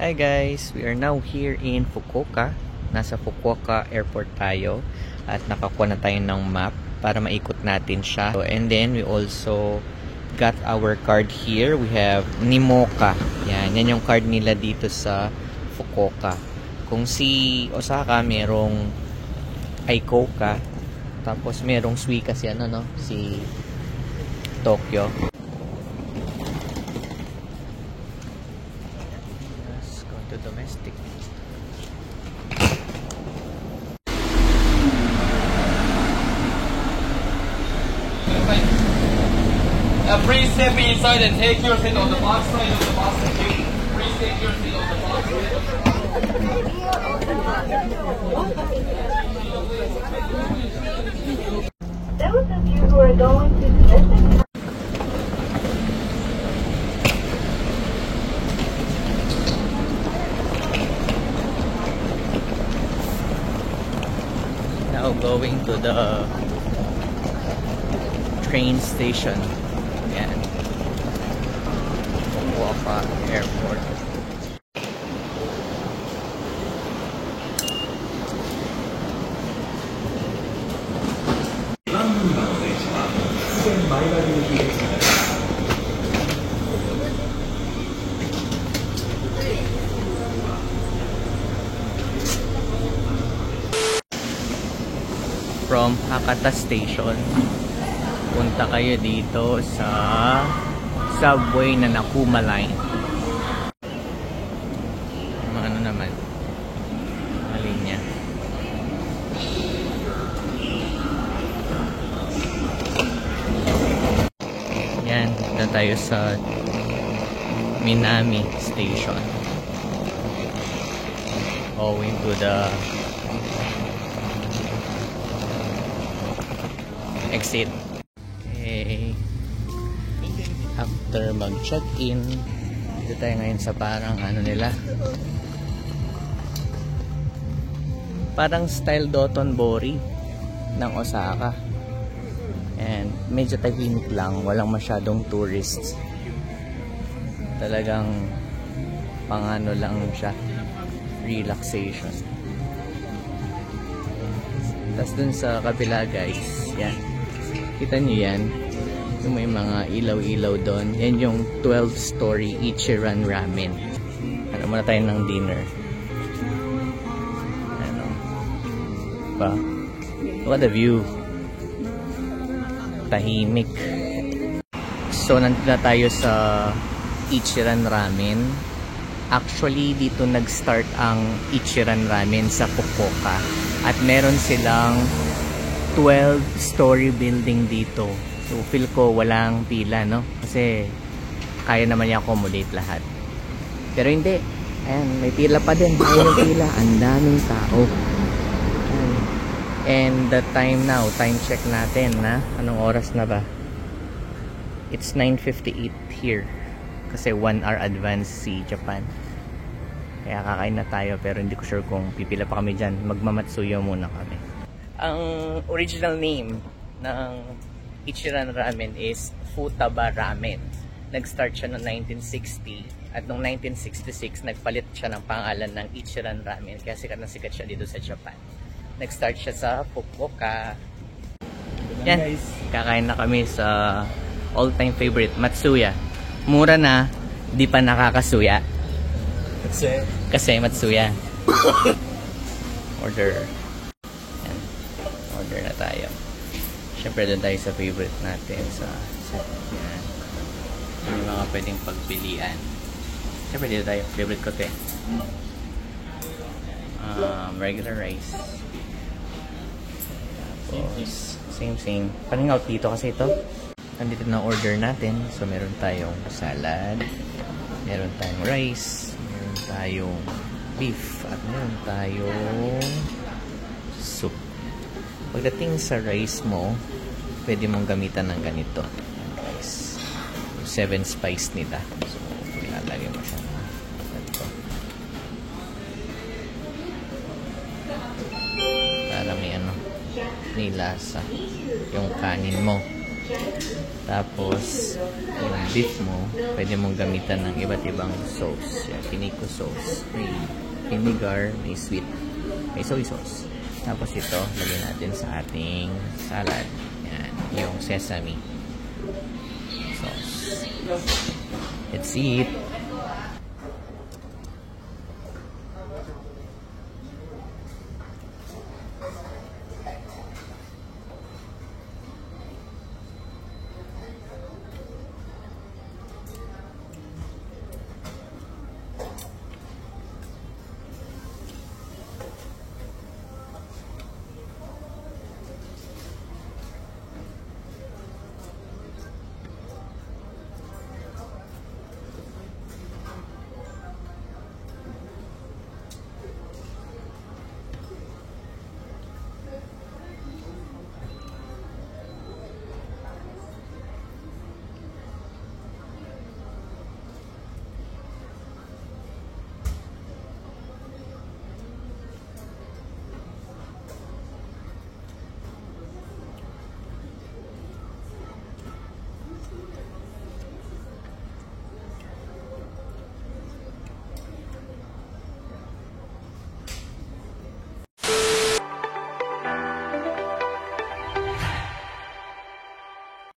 Hi guys, we are now here in Fukuoka. Nasa Fukuoka Airport tayo at nakakuha na tayo ng map para maikot natin siya. And then we also got our card here. We have Nimoka. Yan yung card nila dito sa Fukuoka. Kung si Osaka merong Aikoka, tapos merong Suica si si Tokyo. Domestic. Please step inside and take your seat on the box side of the bus. Please take your seat on the box side of the bus. Those of you who are going to visit Now going to the train station. Yan. Fukuoka Airport. From Hakata Station, punta kayo dito sa subway na Nakuma Line. Ano naman? Linya. Yan, na tayo sa Minami Station. Going to the exit. Okay. After mag-check-in, dito tayo ngayon sa parang nila, parang style Dotonbori ng Osaka. And medyo tahimik lang, walang masyadong tourists. Talagang pang lang siya, relaxation. Tapos dun sa kabila guys, yan, kita nyo yan, yung may mga ilaw-ilaw doon. Yan yung 12-story Ichiran Ramen. Ano muna tayo ng dinner. Ano pa? What a view. Tahimik. So nandito na tayo sa Ichiran Ramen. Actually dito nag-start ang Ichiran Ramen sa Fukuoka. At meron silang 12-story building dito. So feel ko walang pila, no? Kasi kaya naman i-accommodate lahat. Pero hindi. Ayan, may pila pa din. Ayun yung pila. Ang daming tao. Ayan. And the time now, time check natin, na anong oras na ba? It's 9:58 here. Kasi 1 hour advance si Japan. Kaya kakain na tayo, pero hindi ko sure kung pipila pa kami dyan. Magmamatsuyo muna kami. Ang original name ng Ichiran Ramen is Futaba Ramen. Nag-start siya noong 1960 at noong 1966 nagpalit siya ng pangalan ng Ichiran Ramen, kaya sikat na sikat siya dito sa Japan. Nag-start siya sa Fukuoka. Yan, kakain na kami sa all-time favorite, Matsuya. Mura na, di pa nakakasuya. Kasi Matsuya. Order. Yan. Order na tayo. Siyempre doon tayo sa favorite natin sa yan. May mga pwedeng pagpilian. Siyempre dito tayo. Favorite ko ito regular rice. Tapos same. Paningout dito kasi ito. Nandito na order natin. So meron tayong salad, meron tayong rice, meron tayong beef, at meron tayong soup. Pagdating sa rice mo, pwede mong gamitan ng ganito. Rice. 7 spice nila. So, ilalagay mo siya. Ganito. Para may may lasa yung kanin mo. Tapos, yung beef mo, pwede mong gamitan ng iba't ibang sauce. Yan, Kiniko sauce. May vinegar, may sweet, may soy sauce. Tapos ito, lagyan natin sa ating salad. Yan, yung sesame sauce. Let's eat!